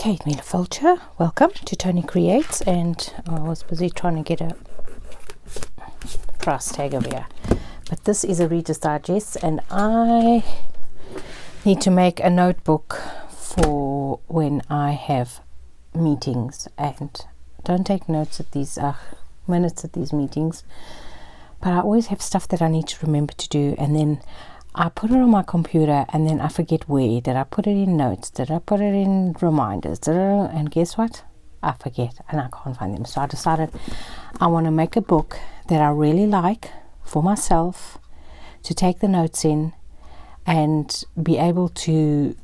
Okay, Mina Fulcher, welcome to Toni Creates, and I was busy trying to get a price tag over here. But this is a Reader's Digest, and I need to make a notebook for when I have meetings, and don't take notes at these minutes at these meetings, but I always have stuff that I need to remember to do, and then I put it on my computer and then I forget where. Did I put it in notes? Did I put it in reminders? And guess what? I forget and I can't find them. So I decided I want to make a book that I really like for myself, to take the notes in and be able to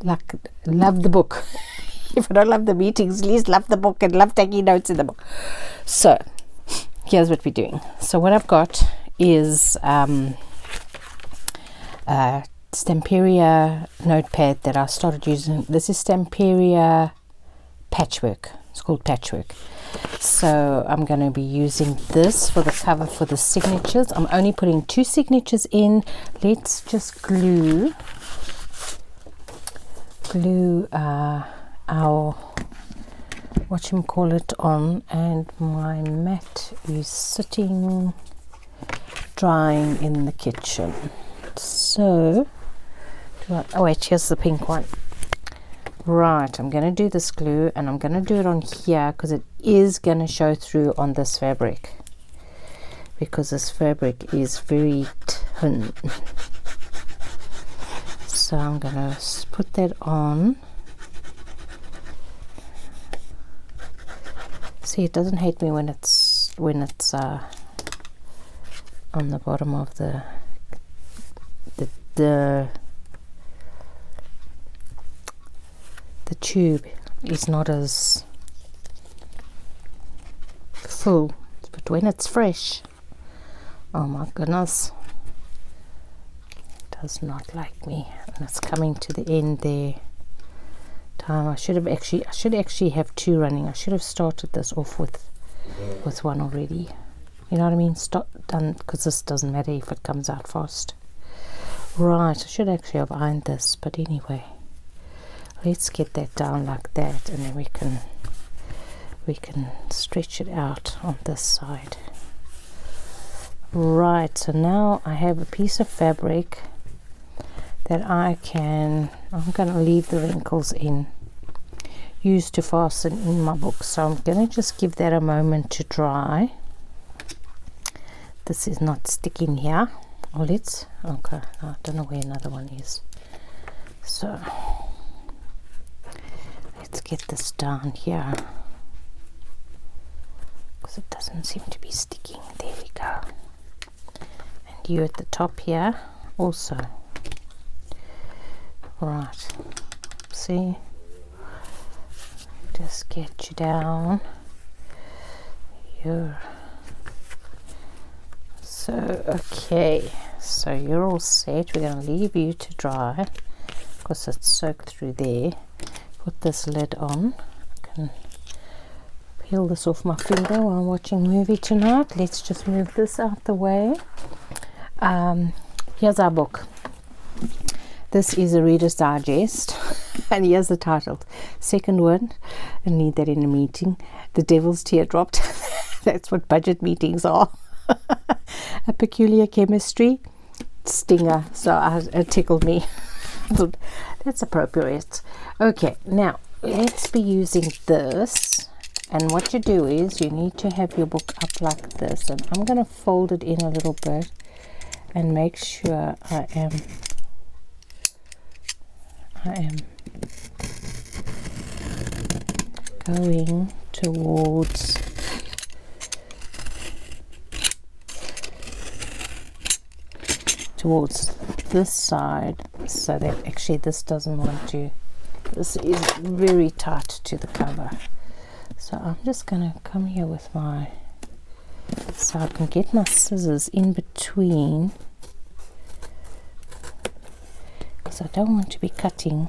love the book. If I don't love the meetings, at least love the book and love taking notes in the book. So here's what we're doing. So what I've got is Stamperia notepad that I started using. This is Stamperia Patchwork. It's called Patchwork. So I'm going to be using this for the cover for the signatures. I'm only putting 2 signatures in. Let's just glue our whatchamacallit on, and my mat is sitting drying in the kitchen. So oh wait, here's the pink one. Right, I'm going to do this glue, and I'm going to do it on here because it is going to show through on this fabric, because this fabric is very thin. So I'm going to put that on. See, it doesn't hate me when it's on the bottom of the tube is not as full, but when it's fresh, oh my goodness, it does not like me. And it's coming to the end there. I should actually have 2 running. I should have started this off with one already. You know what I mean? Done, because this doesn't matter if it comes out fast. Right, I should actually have ironed this, but anyway, let's get that down like that, and then we can stretch it out on this side. Right, so now I have a piece of fabric that I'm going to leave the wrinkles in, use to fasten in my book. So I'm going to just give that a moment to dry. This is not sticking here. Oh, okay, no, I don't know where another one is. So let's get this down here, because it doesn't seem to be sticking. There we go. And you at the top here also. Right, see, just get you down here. So okay, so you're all set. We're going to leave you to dry because it's soaked through there. Put this lid on. I can peel this off my finger while I'm watching a movie tonight. Let's just move this out the way. Here's our book. This is a Reader's Digest, and here's the title. Second one, I need that in a meeting. The Devil's Teardrop. That's what budget meetings are. A peculiar chemistry stinger. So it tickled me. That's appropriate. Okay, now let's be using this, and what you do is you need to have your book up like this, and I'm going to fold it in a little bit and make sure I am going towards this side, so that actually this doesn't want to, this is very tight to the cover. So I'm just going to come here with so I can get my scissors in between, because I don't want to be cutting.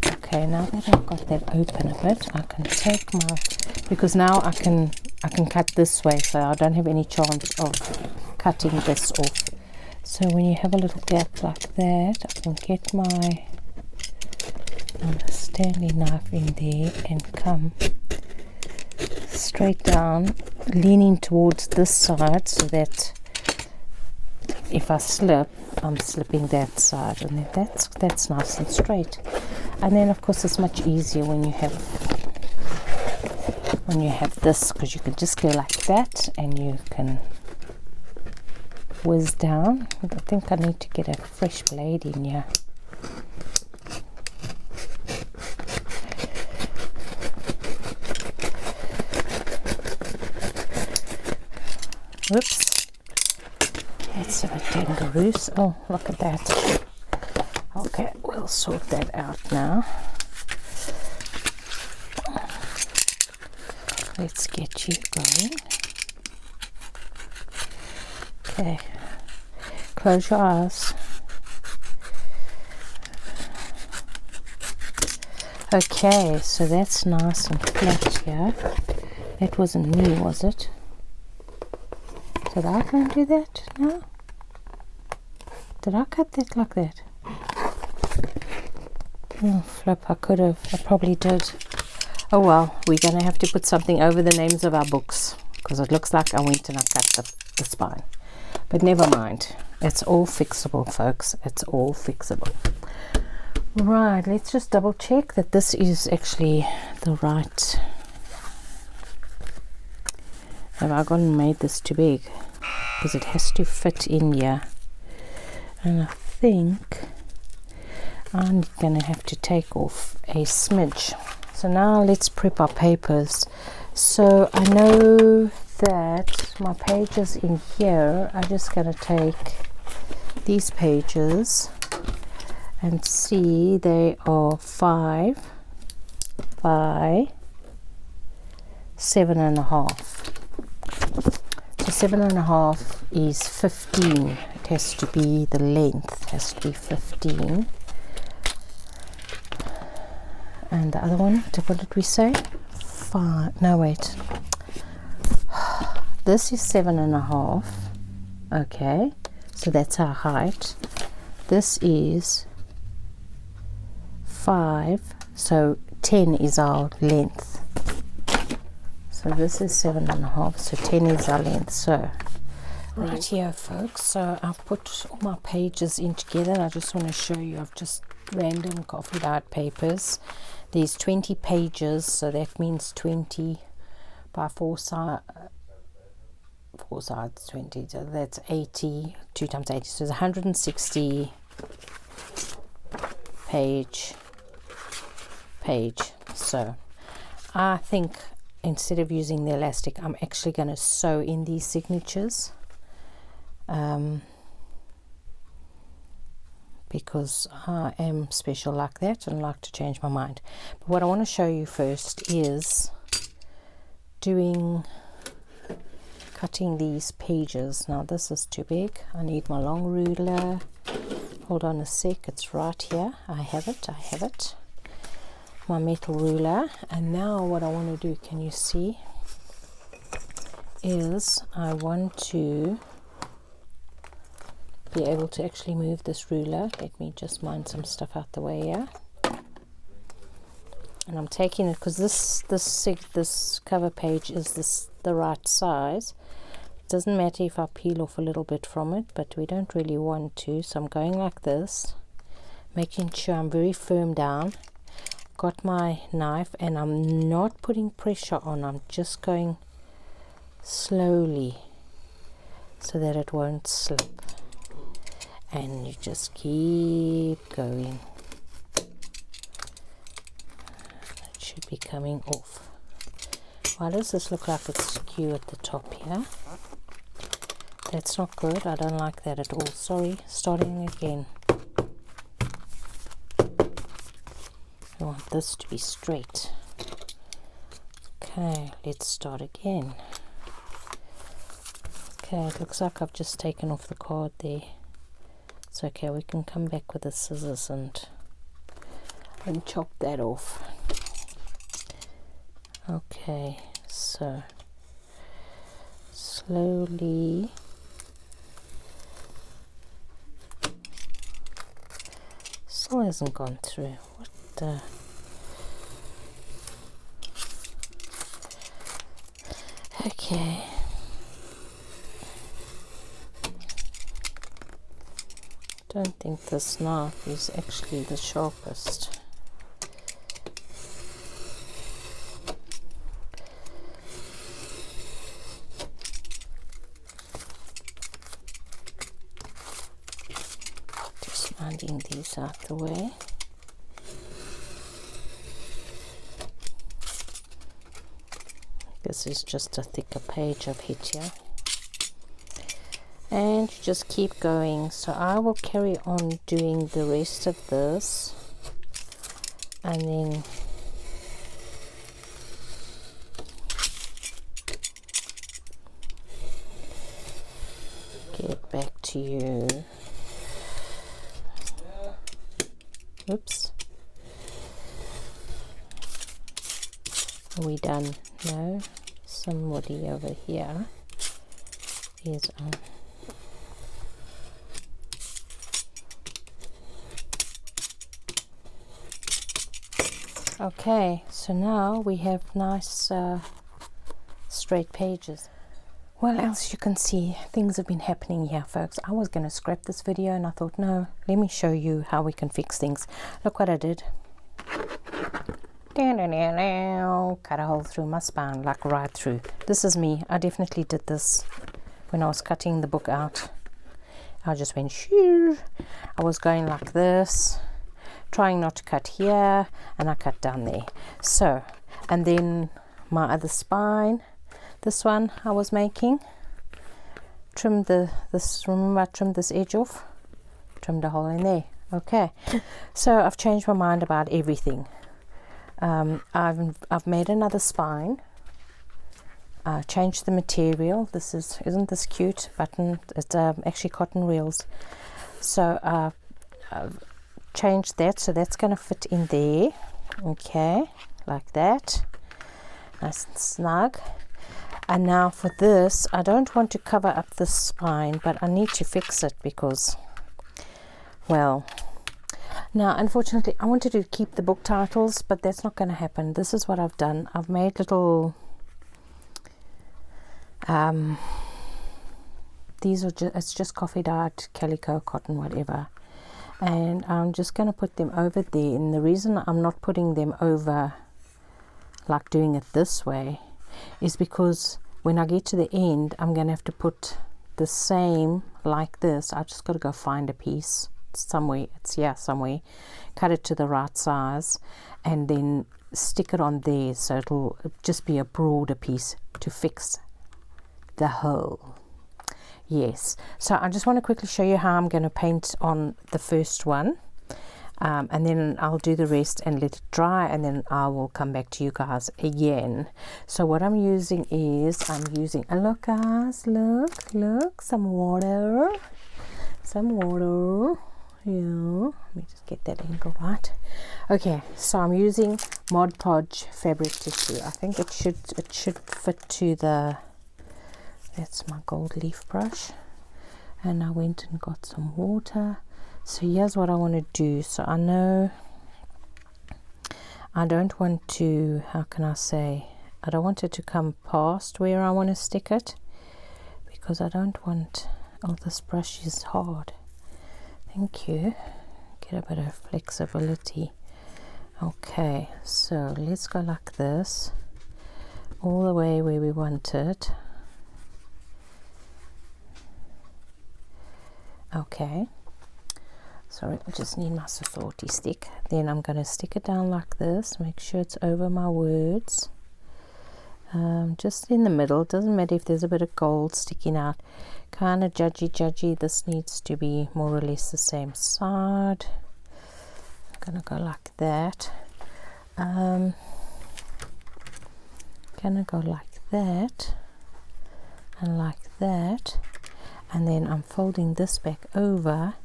Okay, now that I've got that open a bit, I can take because now I can cut this way, so I don't have any chance of cutting this off. So when you have a little gap like that, I can get my a Stanley knife in there and come straight down, leaning towards this side so that if I slip, I'm slipping that side, and then that's nice and straight. And then of course it's much easier when you have this, because you can just go like that and you can whiz down. I think I need to get a fresh blade in here. Whoops, that's a bit dangerous. Oh, look at that. Okay, we'll sort that out now. Let's get you going. Okay, close your eyes. Okay, so that's nice and flat here. That wasn't me, was it? Did I go and do that? No? Did I cut that like that? Oh, flip, I could have. I probably did. Oh well, we're going to have to put something over the names of our books, because it looks like I went and I cut the spine. But never mind. It's all fixable, folks. It's all fixable. Right, let's just double check that this is actually the right. Have I gone and made this too big? Because it has to fit in here. And I think I'm going to have to take off a smidge. So now let's prep our papers. So I know that my pages in here, I'm just going to take these pages and see they are 5 by 7.5. So 7.5 is 15. It has to be, the length has to be 15. And the other one, what did we say? 5. No, wait. This is 7.5. Okay, so that's our height. This is 5, so 10 is our length. So this is 7.5, so 10 is our length. So right here, folks, so I've put all my pages in together. I just want to show you, I've just random coffee out papers. There's 20 pages, so that means 20 by 4 sides, 20, so that's 80, 2 times 80, so it's 160 page. So I think instead of using the elastic, I'm actually going to sew in these signatures, because I am special like that and like to change my mind. But what I want to show you first is cutting these pages. Now this is too big. I need my long ruler. Hold on a sec, it's right here. I have it. My metal ruler. And now what I want to do, can you see, is I want to be able to actually move this ruler. Let me just mine some stuff out the way here. And I'm taking it because this cover page is the right size. It doesn't matter if I peel off a little bit from it, but we don't really want to. So I'm going like this, making sure I'm very firm down. Got my knife and I'm not putting pressure on. I'm just going slowly so that it won't slip. And you just keep going. It should be coming off. Why does this look like it's skew at the top here? That's not good. I don't like that at all. Sorry, starting again. I want this to be straight. Okay, let's start again. Okay, it looks like I've just taken off the card there. It's okay, we can come back with the scissors and chop that off. Okay, so slowly still hasn't gone through. What okay. Don't think this knife is actually the sharpest. Just minding these out the way. This is just a thicker page I've hit here. And you just keep going. So I will carry on doing the rest of this, and then get back to you. Oops. Are we done? No. Somebody over here is on. Okay, so now we have nice straight pages. Well, as you can see, things have been happening here, folks. I was going to scrap this video and I thought, no, let me show you how we can fix things. Look what I did. Cut a hole through my spine, like right through. This is me. I definitely did this when I was cutting the book out. I just went shoo. I was going like this, trying not to cut here, and I cut down there. So, and then my other spine, this one I was making, trimmed this, remember I trimmed this edge off, trimmed a hole in there. Okay, so I've changed my mind about everything. I've made another spine, changed the material. This isn't this cute button? It's actually cotton reels. So I've changed that, so that's going to fit in there. Okay, like that, nice and snug. And now for this, I don't want to cover up this spine, but I need to fix it because, well, now unfortunately I wanted to keep the book titles, but that's not going to happen. This is what I've done. I've made little these are just, it's just coffee dyed calico, cotton, whatever, and I'm just going to put them over there. And the reason I'm not putting them over, like doing it this way, is because when I get to the end I'm going to have to put the same like this. I just got to go find a piece somewhere, it's here somewhere, cut it to the right size, and then stick it on there, so it'll just be a broader piece to fix the hole. Yes, so I just want to quickly show you how I'm going to paint on the first one, and then I'll do the rest and let it dry, and then I will come back to you guys again. So what I'm using is, look guys, look, some water. Yeah, let me just get that angle right. Okay, so I'm using Mod Podge fabric tissue. I think it should fit to the, that's my gold leaf brush, and I went and got some water. So here's what I want to do. So I know I don't want to, how can I say, I don't want it to come past where I want to stick it, because I don't want, oh, this brush is hard. Thank you. Get a bit of flexibility. Okay, so let's go like this, all the way where we want it. Okay, sorry, I just need my authority stick. Then I'm going to stick it down like this, make sure it's over my words, just in the middle. Doesn't matter if there's a bit of gold sticking out, kind of judgy. This needs to be more or less the same side. I'm gonna go like that. Gonna go like that and like that, and then I'm folding this back over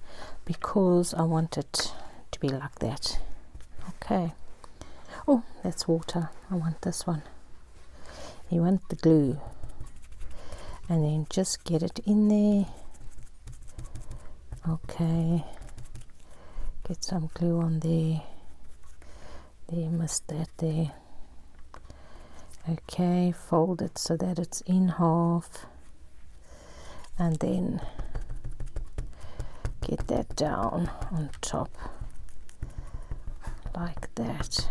because I want it to be like that. Okay, oh, that's water. I want this one. You want the glue, and then just get it in there. Okay, get some glue on there. There, missed that there. Okay, fold it so that it's in half, and then get that down on top like that.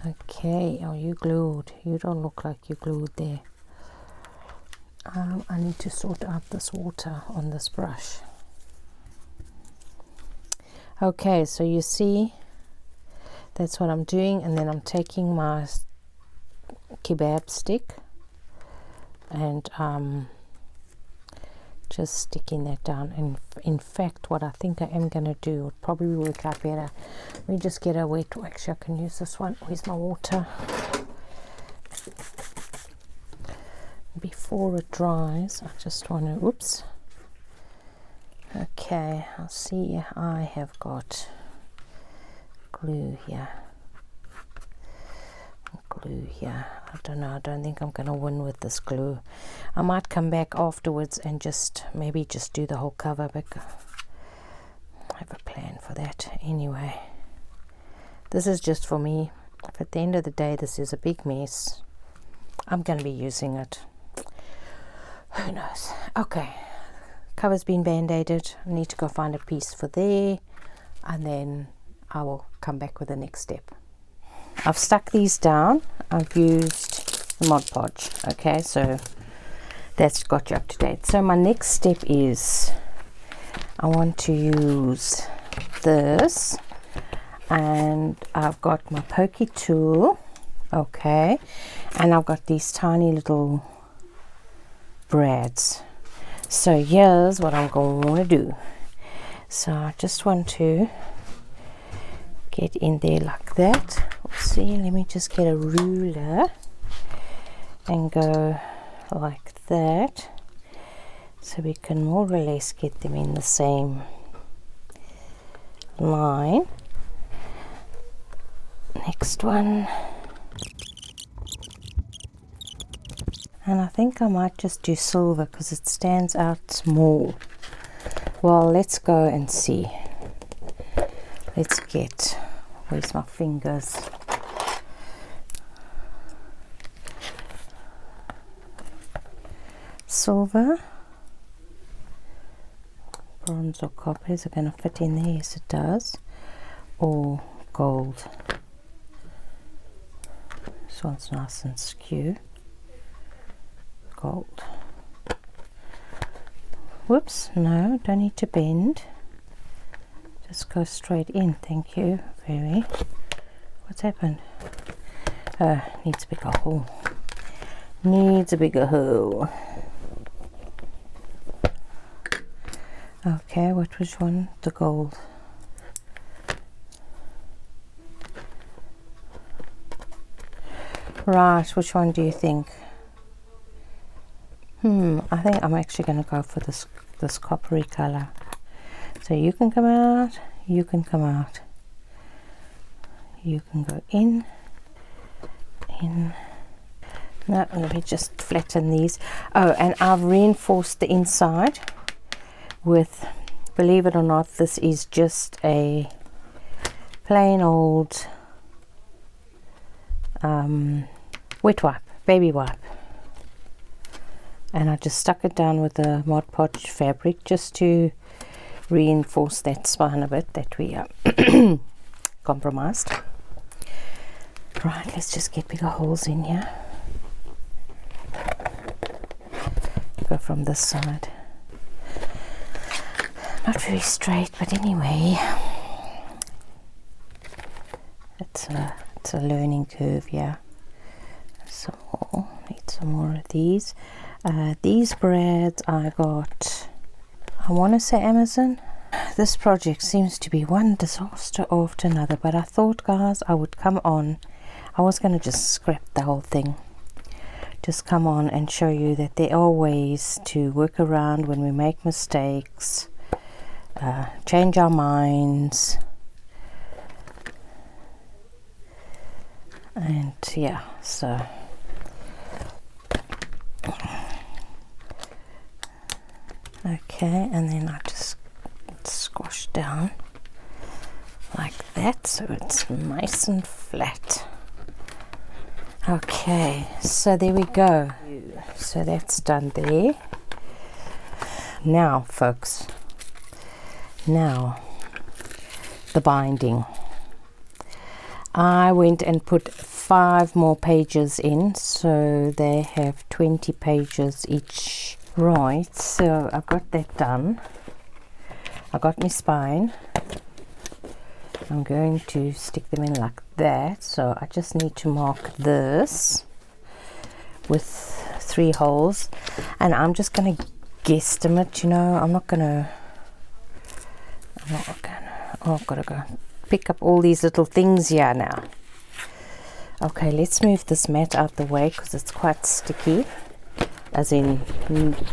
Okay, are you glued? You don't look like you're glued there. I need to sort out this water on this brush. Okay, so you see that's what I'm doing, and then I'm taking my kebab stick and just sticking that down. And in fact, what I think I am going to do would probably work out better. Let me just get a wet wax. I can use this one. Where's my water? Before it dries, I just want to, oops. Okay, I'll see. I have got glue here. I don't know, I don't think I'm going to win with this glue. I might come back afterwards and maybe just do the whole cover, but I have a plan for that. Anyway, this is just for me. If at the end of the day this is a big mess, I'm going to be using it. Who knows? Okay, cover's been band-aided. I need to go find a piece for there, and then I will come back with the next step. I've stuck these down. I've used the Mod Podge. Okay, so that's got you up to date. So my next step is I want to use this, and I've got my pokey tool. Okay, and I've got these tiny little brads. So here's what I'm going to do. So I just want to get in there like that. See, let me just get a ruler and go like that, so we can more or less get them in the same line. Next one, and I think I might just do silver because it stands out more. Well, let's go and see. Let's get, where's my fingers? Silver, bronze or copper. Is it going to fit in there? Yes, it does. Or gold. This one's nice and skew. Gold. Whoops, no, don't need to bend. Just go straight in. Thank you. Very. What's happened? Needs a bigger hole. Needs a bigger hole. Okay, which one? The gold. Right, which one do you think? I think I'm actually going to go for this coppery color. So you can come out, you can come out. You can go in. No, let me just flatten these. Oh, and I've reinforced the inside with, believe it or not, this is just a plain old wet wipe, baby wipe, and I just stuck it down with the Mod Podge fabric just to reinforce that spine a bit that we compromised. Right, let's just get bigger holes in here. Go from this side. Not very straight, but anyway, it's a learning curve here. Some more, need some more of these. These brads I got, I want to say Amazon. This project seems to be one disaster after another, but I thought, guys, I would come on. I was going to just scrap the whole thing. Just come on and show you that there are ways to work around when we make mistakes, change our minds, and yeah, so okay, and then I just squash down like that so it's nice and flat. Okay, so there we go. So that's done there. Now folks, now the binding. I went and put 5 more pages in, so they have 20 pages each. Right, so I've got that done. I got my spine. I'm going to stick them in like that, so I just need to mark this with 3 holes, and I'm just going to guesstimate, you know. I've got to go pick up all these little things here now. Okay, let's move this mat out the way because it's quite sticky, as in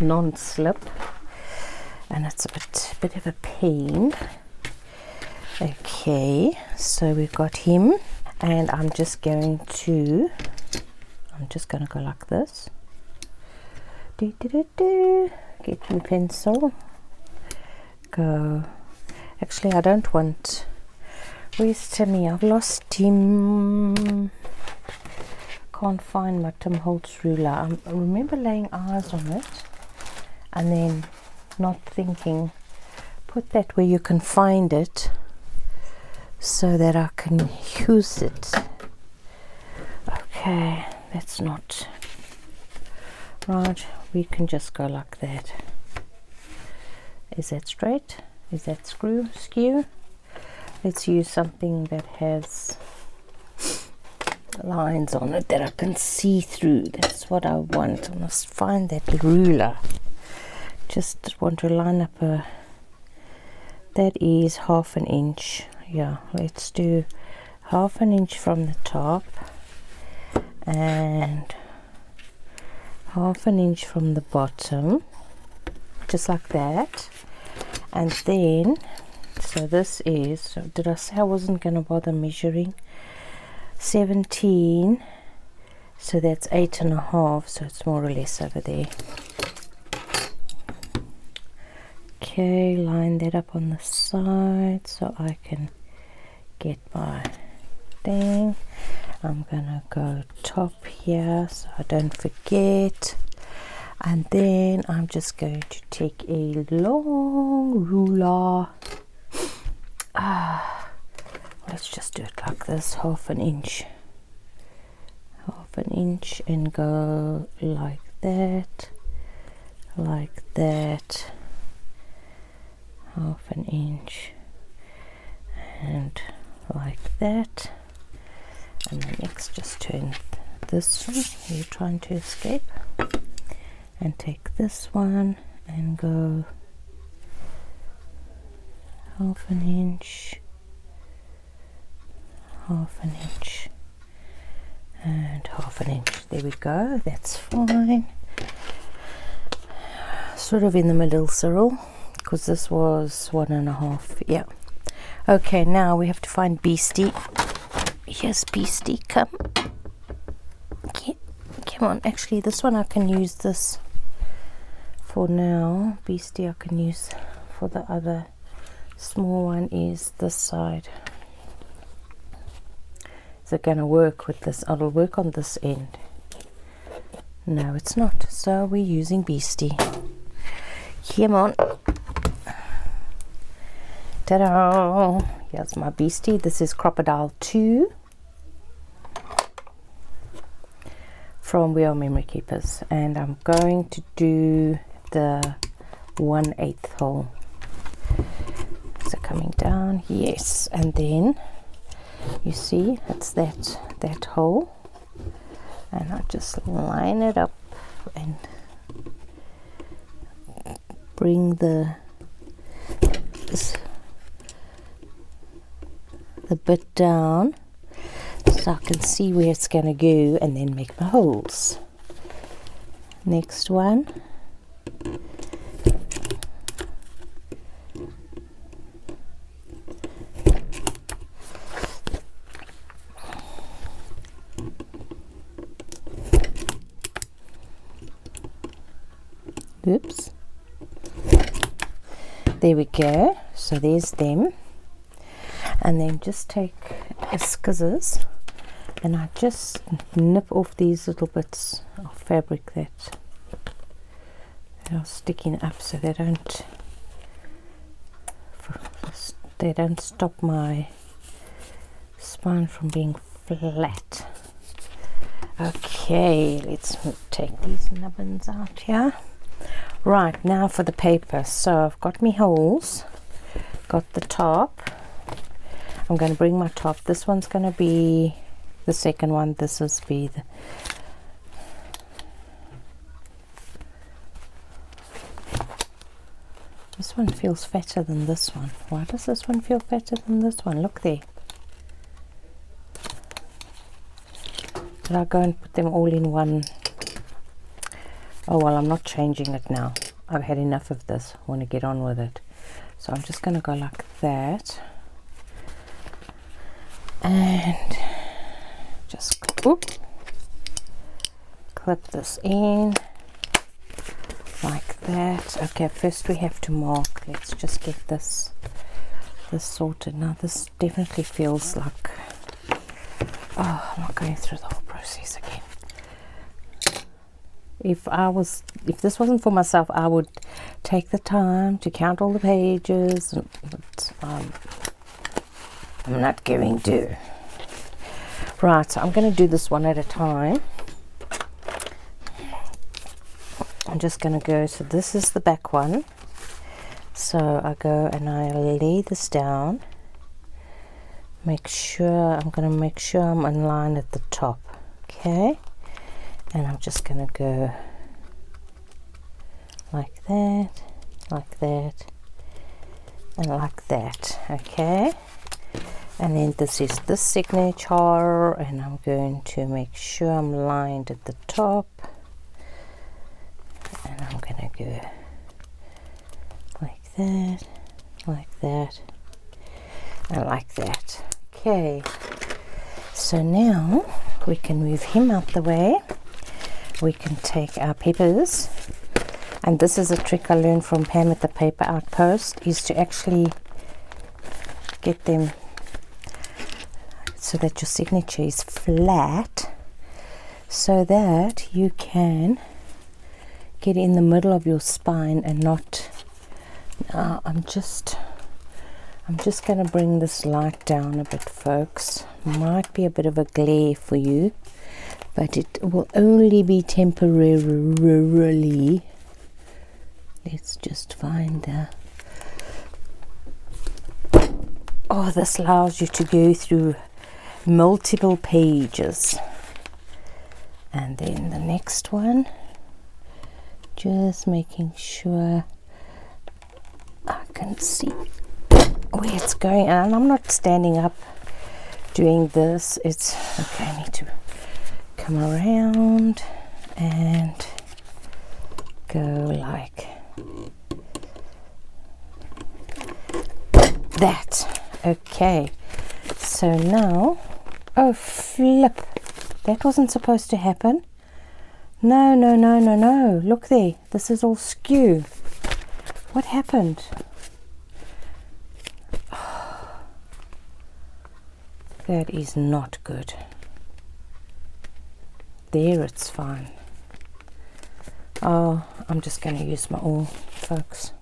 non-slip, and it's a bit of a pain. Okay, so we've got him, and I'm just going to go like this. Get your pencil. Go. Actually, I don't want. Where's Timmy? I've lost him. Can't find my Tim Holtz ruler. I remember laying eyes on it and then not thinking. Put that where you can find it so that I can use it. Okay, that's not right. We can just go like that. Is that straight? Is that skew? Let's use something that has lines on it that I can see through. That's what I want. I must find that ruler. Just want to line up that is 1/2 inch. Yeah, let's do 1/2 inch from the top and 1/2 inch from the bottom, just like that. And then, so this is, did I say I wasn't going to bother measuring? 17, so that's 8.5, so it's more or less over there. Okay, line that up on the side so I can get my thing. I'm gonna go top here so I don't forget, and then I'm just going to take a long ruler. Let's just do it like this, 1/2 inch, 1/2 inch, and go like that, 1/2 inch, and like that. And then next, just turn this one. You're trying to escape, and take this one and go 1/2 inch, 1/2 inch, and 1/2 inch. There we go. That's fine. Sort of in the middle, Cyril, because this was 1.5. Yeah. Okay, now we have to find Beastie. Yes, Beastie, come. Okay, come on. Actually, this one I can use this for now. Beastie I can use for the other. Small one is this side. Is it going to work with this? It'll work on this end. No, it's not. So we're using Beastie. Come on. Ta-da! Here's my Beastie. This is Crocodile 2 from We Are Memory Keepers, and I'm going to do the 1/8 hole. So coming down, yes, and then you see it's that hole, and I just line it up and bring the bit down so I can see where it's going to go, and then make my holes. Next one. Oops. There we go. So there's them. and then just take a scissors and I just nip off these little bits of fabric that are sticking up, so they don't stop my spine from being flat. Okay, let's take these nubbins out here. Right, now for the paper. So I've got me holes, got the top. I'm going to bring my top. This one's going to be the second one. This is be the this one feels fatter than this one. Why does this one feel fatter than this one? Look there. Did I go and put them all in one? Oh well, I'm not changing it now. I've had enough of this. I want to get on with it. So I'm just going to go like that. And just clip this in like that. Okay, first we have to mark. Let's just get this sorted. Now this definitely feels like, oh, I'm not going through the whole process again. If this wasn't for myself, I would take the time to count all the pages, but I'm not going to. Right, so I'm going to do this one at a time. I'm just going to go, so this is the back one. So I go and I lay this down. I'm going to make sure I'm in line at the top. Okay. And I'm just going to go like that, and like that. Okay. And then this is the signature, and I'm going to make sure I'm lined at the top. And I'm going to go like that, and like that. Okay, so now we can move him out the way. We can take our papers, and this is a trick I learned from Pam at the Paper Outpost, is to actually get them so that your signature is flat, so that you can get in the middle of your spine and not. I'm just going to bring this light down a bit, folks. Might be a bit of a glare for you, but it will only be temporarily. Let's just find oh, this allows you to go through multiple pages. And then the next one, just making sure I can see where it's going. And I'm not standing up doing this. It's okay. I need to come around and go like that. Okay, so now, oh flip, that wasn't supposed to happen. No, look there, this is all skew. What happened? That is not good. There, it's fine. Oh, I'm just going to use my awl, folks.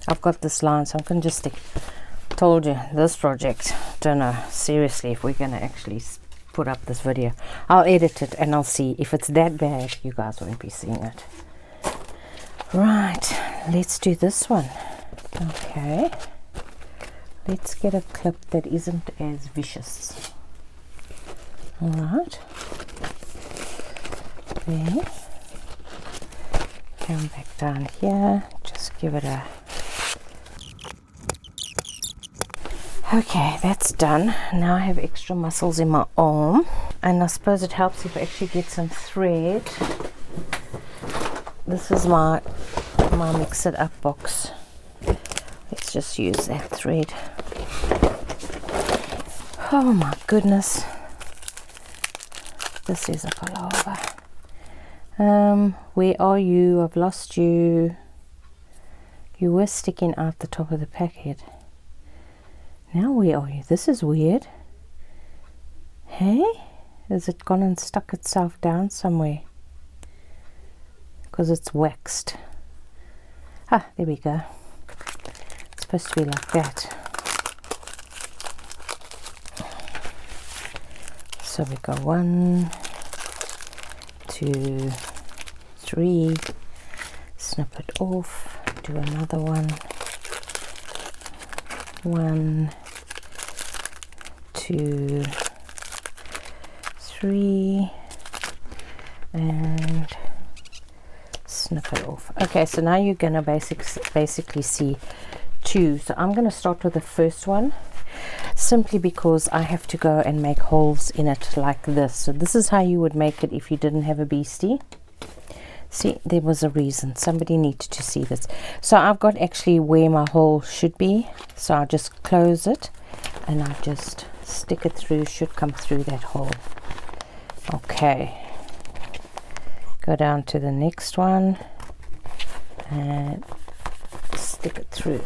I've got this line, so I'm going to just stick. Told you, this project, don't know seriously if we're going to actually put up this video. I'll edit it and I'll see. If it's that bad, you guys won't be seeing it. Right, let's do this one. Okay, let's get a clip that isn't as vicious. All right, there. Come back down here, just give it a. Okay, that's done. Now I have extra muscles in my arm, and I suppose it helps if I actually get some thread. This is my mix it up box. Let's just use that thread. Oh my goodness, this is a palaver. Where are you? I've lost you. You were sticking out the top of the packet. Now where are you? This is weird. Hey? Has it gone and stuck itself down somewhere? Because it's waxed. Ah, there we go. It's supposed to be like that. So we go 1, 2, 3. Snip it off. Do another one. 1, 2, 3, and snip it off. Okay, so now you're gonna basically see 2. So I'm gonna start with the first one, simply because I have to go and make holes in it like this. So this is how you would make it if you didn't have a beastie. See, there was a reason. Somebody needed to see this. So I've got actually where my hole should be. So I'll just close it and I'll just stick it through. Should come through that hole. Okay. Go down to the next one and stick it through.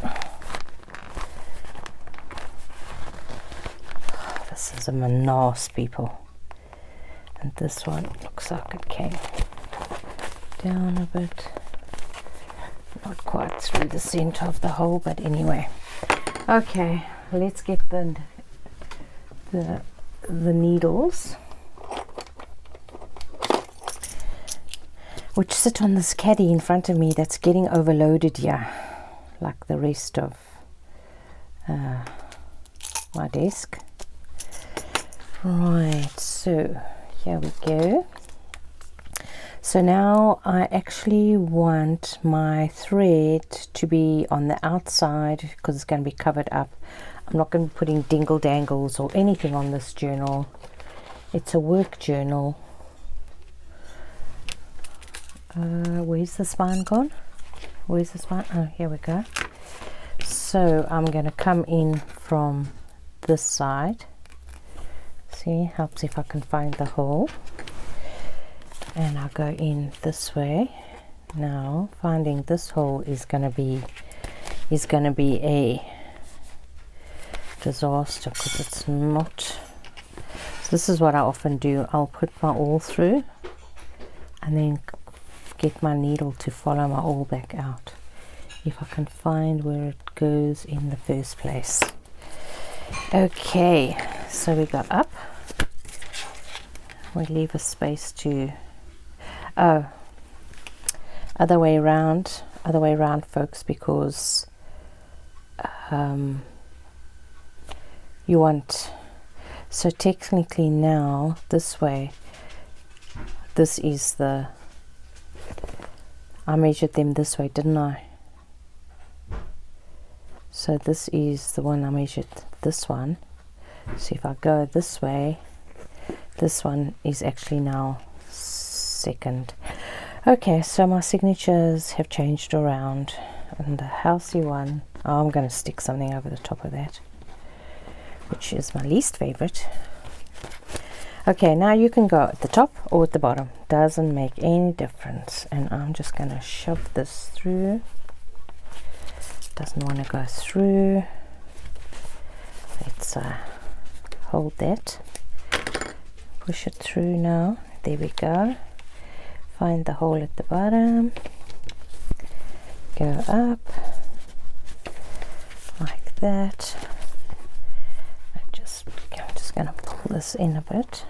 This is a menace, people. And this one looks like it came down a bit, not quite through the center of the hole, but anyway. Okay, let's get the needles, which sit on this caddy in front of me that's getting overloaded here, like the rest of my desk. Right, so here we go. So now I actually want my thread to be on the outside because it's going to be covered up. I'm not going to be putting dingle dangles or anything on this journal. It's a work journal. Where's the spine gone? Where's the spine? Oh, here we go. So I'm going to come in from this side. See, helps if I can find the hole. And I'll go in this way. Now finding this hole is going to be a disaster because it's not. So this is what I often do. I'll put my awl through and then get my needle to follow my awl back out if I can find where it goes in the first place. Okay, so we go up. We leave a space to other way around, folks, because you want, so technically now this way, this is the, I measured them this way, didn't I? So this is the one I measured, this one. So if I go this way, this one is actually now second. Okay, so my signatures have changed around, and the housey one, I'm going to stick something over the top of that, which is my least favorite. Okay, now you can go at the top or at the bottom, doesn't make any difference. And I'm just going to shove this through. Doesn't want to go through. Let's hold that, push it through now. There we go. Find the hole at the bottom, go up like that. I'm just going to pull this in a bit,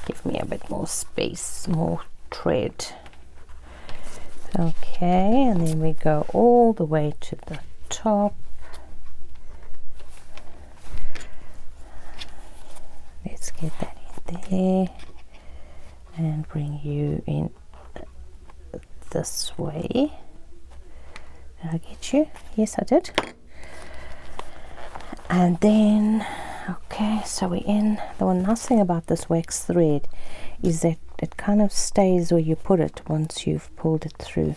give me a bit more space, more tread. Okay, and then we go all the way to the top. Let's get that in there and bring you in this way. Did I get you? Yes, I did. And then, okay, so we're in. The one nice thing about this wax thread is that it kind of stays where you put it once you've pulled it through.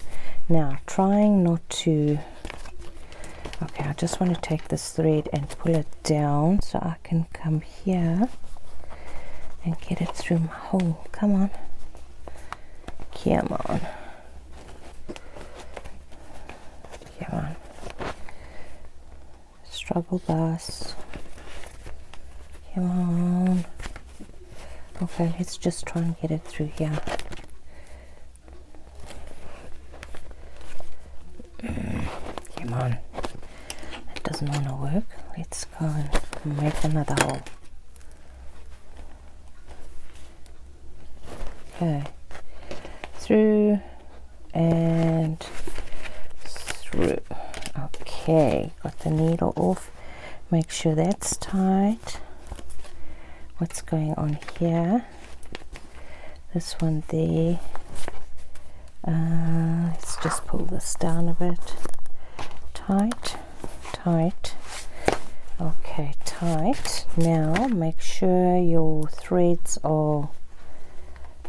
Now, trying not to, okay, I just want to take this thread and pull it down so I can come here and get it through my hole. Come on. Come on. Come on. Let's struggle, guys. Come on. Okay, let's just try and get it through here. Come on. It doesn't want to work. Let's go and make another hole. Okay. Through and through. Okay, got the needle off. Make sure that's tight. What's going on here? This one there. Let's just pull this down a bit. Tight, tight. Okay, tight. Now make sure your threads are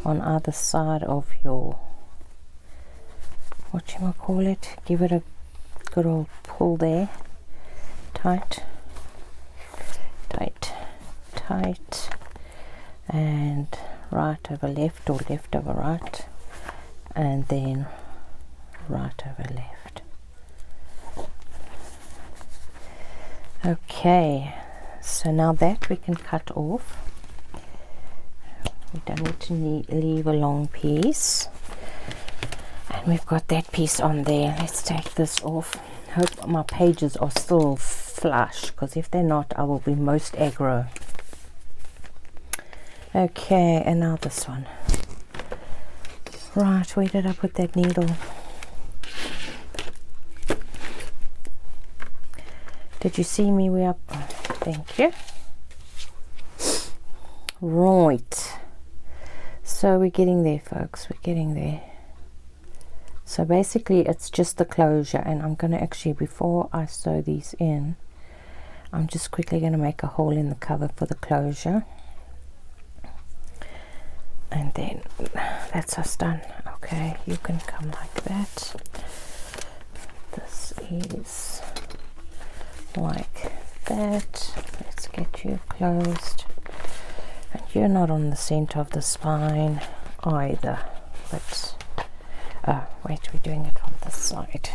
on either side of your, whatchamacallit, give it a good old pull there. Tight, tight, tight, and right over left, or left over right, and then right over left. Okay, so now that we can cut off. We don't need to leave a long piece, and we've got that piece on there. Let's take this off. Hope my pages are still flush, because if they're not, I will be most aggro. Okay, and now this one. Right, where did I put that needle? Did you see me? We are. Thank you. Right. So we're getting there, folks. We're getting there. So basically, it's just the closure, and I'm going to actually, before I sew these in, I'm just quickly going to make a hole in the cover for the closure, and then that's us done. Okay, you can come like that. This is like that. Let's get you closed, and you're not on the center of the spine either, but wait, we're doing it from this side.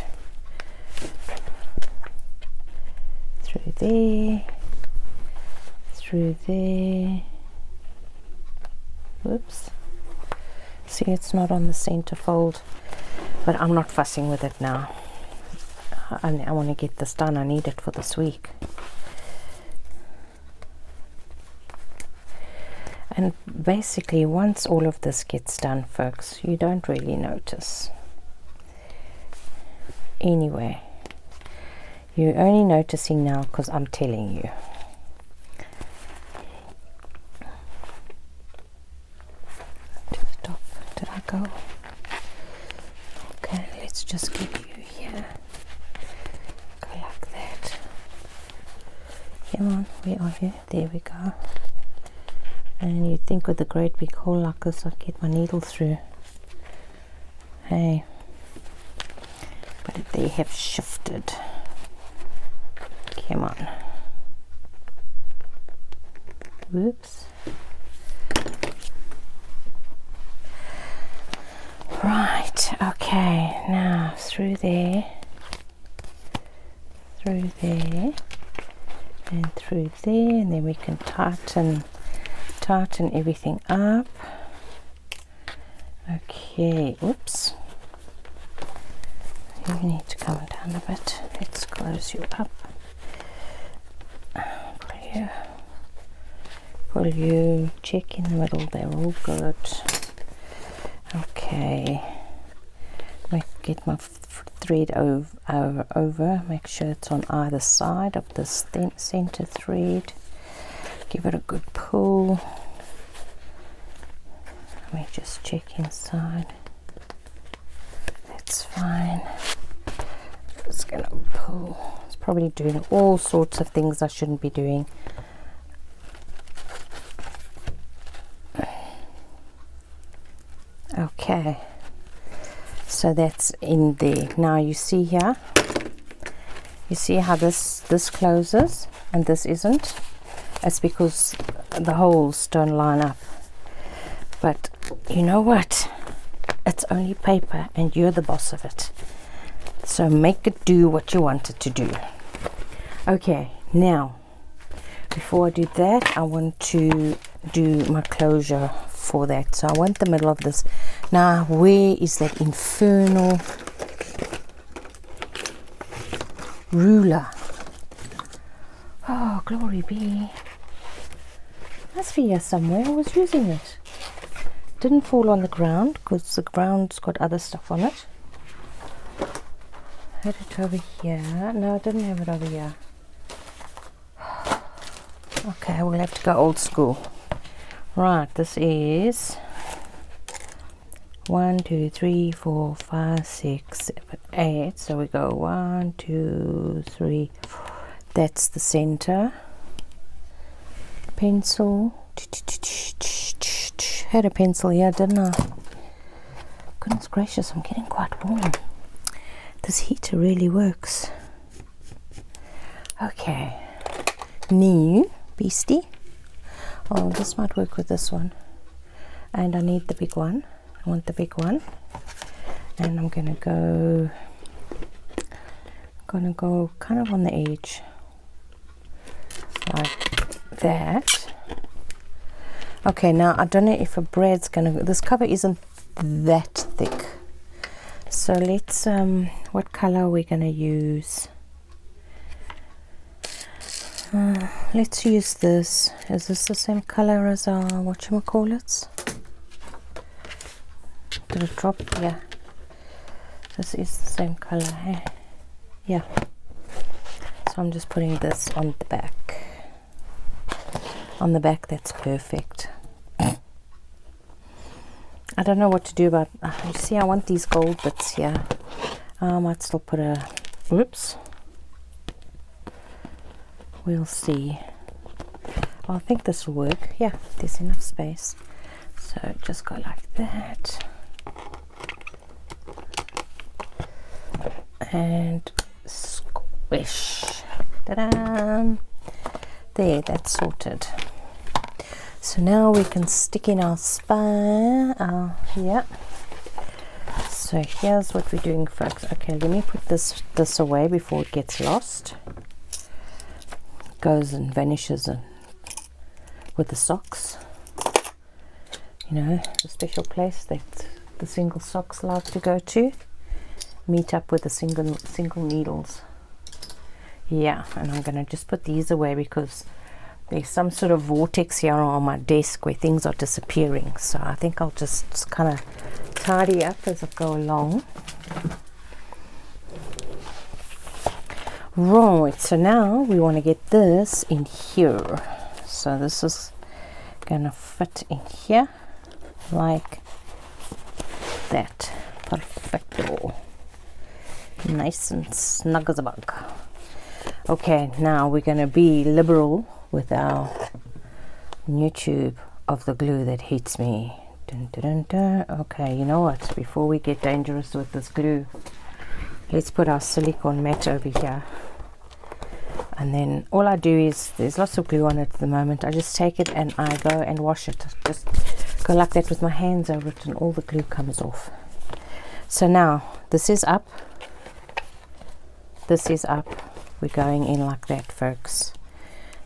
Through there, through there. Whoops. See, it's not on the center fold, but I'm not fussing with it now. I want to get this done. I need it for this week. And basically, once all of this gets done, folks, you don't really notice. Anyway, you're only noticing now because I'm telling you. To the top. Did I go? Okay, let's just get you here. Go like that. Come on, where are you? There we go. And you'd think with a great big hole like this I'd get my needle through. Hey, but they have shifted. Come on. Whoops. Right, okay, now through there, and through there, and then we can tighten everything up. Okay, oops, you need to come down a bit. Let's close you up. Pull you, check in the middle, they're all good. Okay, get my thread over, make sure it's on either side of the center thread. Give it a good pull. Let me just check inside. That's fine. Just gonna pull. It's probably doing all sorts of things I shouldn't be doing. Okay, so that's in there. Now you see here, you see how this closes and this isn't. It's because the holes don't line up. But you know what? It's only paper and you're the boss of it. So make it do what you want it to do. Okay, Now, before I do that, I want to do my closure for that. So I want the middle of this. Now, where is that infernal ruler? Oh, glory be. Must be here somewhere. I was using it. Didn't fall on the ground because the ground's got other stuff on it. Had it over here. No, I didn't have it over here. Okay, we'll have to go old school. Right, this is 1, 2, 3, 4, 5, 6, 7, 8. So we go 1, 2, 3, 4. That's the center. Pencil. Had a pencil here, didn't I? Goodness gracious, I'm getting quite warm. This heater really works. Okay. New beastie. Oh, this might work with this one. And I need the big one. I want the big one. And I'm gonna go kind of on the edge. Like that. Okay, now I don't know if a braid's gonna, this cover isn't that thick. So let's, what color are we gonna use? Let's use this. Is this the same color as our whatchamacallits? Did it drop? Yeah. This is the same color, eh? Yeah. So I'm just putting this on the back. On the back, that's perfect. I don't know what to do about, you see, I want these gold bits here. I might still put a, whoops. We'll see. I think this will work. Yeah, there's enough space. So just go like that. And squish. Ta-da! There, that's sorted. So now we can stick in our spine. Yeah. So here's what we're doing, folks. Okay, let me put this away before it gets lost. Goes and vanishes with the socks. You know, the special place that the single socks like to go to. Meet up with the single needles. Yeah, and I'm gonna just put these away because there's some sort of vortex here on my desk where things are disappearing. So I think I'll just kind of tidy up as I go along. Right, so now we want to get this in here. So this is gonna fit in here like that. Perfecto. Nice and snug as a bug. Okay, now we're gonna be liberal with our new tube of the glue that hits me. Dun, dun, dun, dun. Okay, you know what? Before we get dangerous with this glue, let's put our silicone mat over here. And then all I do is, there's lots of glue on it at the moment, I just take it and I go and wash it. Just go like that with my hands over it and all the glue comes off. So now, this is up. This is up. We're going in like that, folks.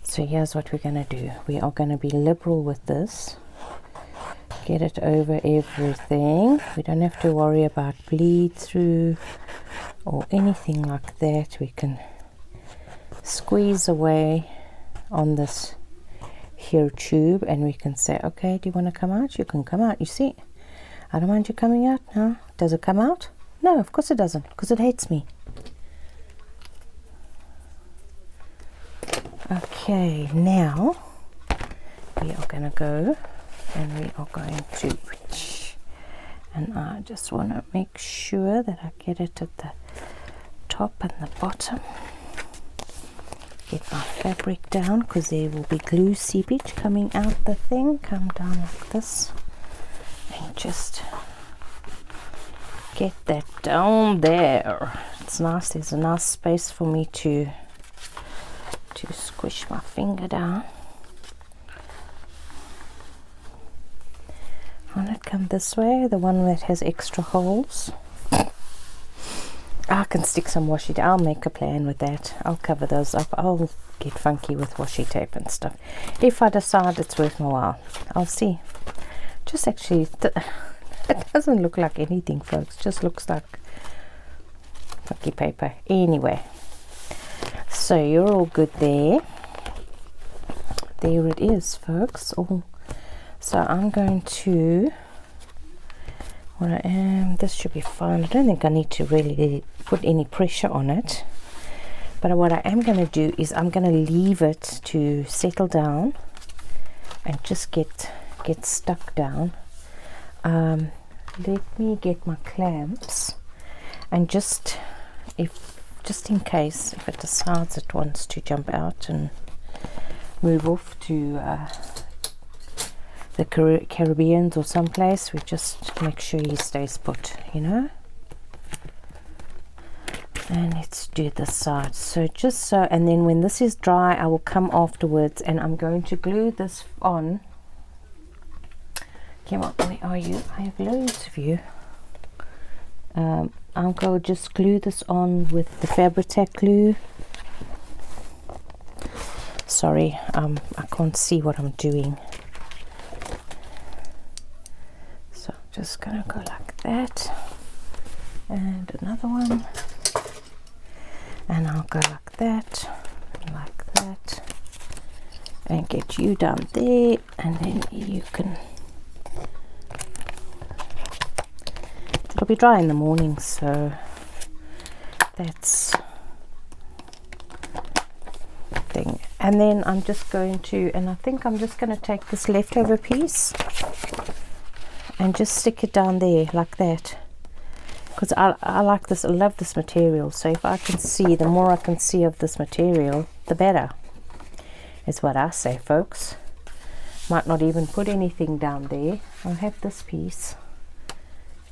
So here's what we're going to do. We are going to be liberal with this. Get it over everything. We don't have to worry about bleed through or anything like that. We can squeeze away on this here tube and we can say, okay, do you want to come out? You can come out. You see, I don't mind you coming out. No, does it come out? No, of course it doesn't, because it hates me. Okay, now we are going to go and we are going to, and I just want to make sure that I get it at the top and the bottom. Get my fabric down because there will be glue seepage coming out the thing. Come down like this and just get that down there. It's nice. There's a nice space for me to squish my finger down. I want it come this way, the one that has extra holes. I can stick some washi. I'll make a plan with that. I'll cover those up. I'll get funky with washi tape and stuff. If I decide it's worth my while, I'll see. Just actually, it doesn't look like anything, folks. Just looks like funky paper. Anyway, so you're all good there. There it is, folks. Oh, so I'm going to, this should be fine. I don't think I need to really put any pressure on it. But what I am going to do is I'm going to leave it to settle down and just get stuck down. Let me get my clamps, and just in case if it decides it wants to jump out and move off to the Caribbean or someplace, we just make sure he stays put, you know. And let's do this side. So just so, and then when this is dry, I will come afterwards and I'm going to glue this on. Come on, where are you? I have loads of you. I'll go just glue this on with the Fabri-Tac glue. Sorry, I can't see what I'm doing. So I'm just gonna go like that. And another one. And I'll go like that, and get you down there, and then you can, it'll be dry in the morning, so that's thing. And then I'm just going to, and I think I'm just going to take this leftover piece and just stick it down there like that. Because I like this, I love this material. So if I can see, the more I can see of this material, the better, is what I say, folks. Might not even put anything down there. I'll have this piece.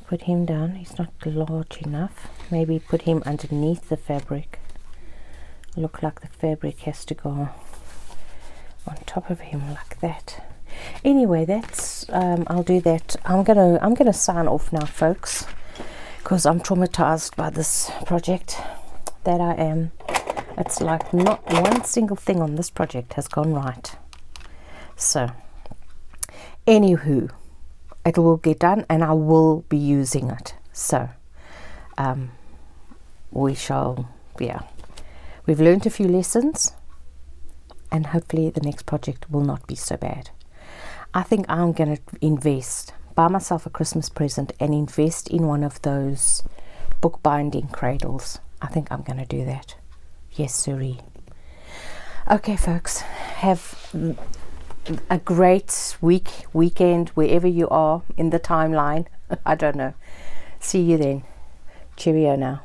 Put him down. He's not large enough. Maybe put him underneath the fabric. Look like the fabric has to go on top of him like that. Anyway, that's I'll do that. I'm gonna sign off now, folks, because I'm traumatized by this project, that I am. It's like not one single thing on this project has gone right. So anywho, it will get done and I will be using it. So we shall, yeah, we've learned a few lessons, and hopefully the next project will not be so bad. I think I'm going to invest, buy myself a Christmas present and invest in one of those bookbinding cradles. I think I'm going to do that. Yes, sirree. Okay, folks, have a great weekend, wherever you are in the timeline. I don't know. See you then. Cheerio now.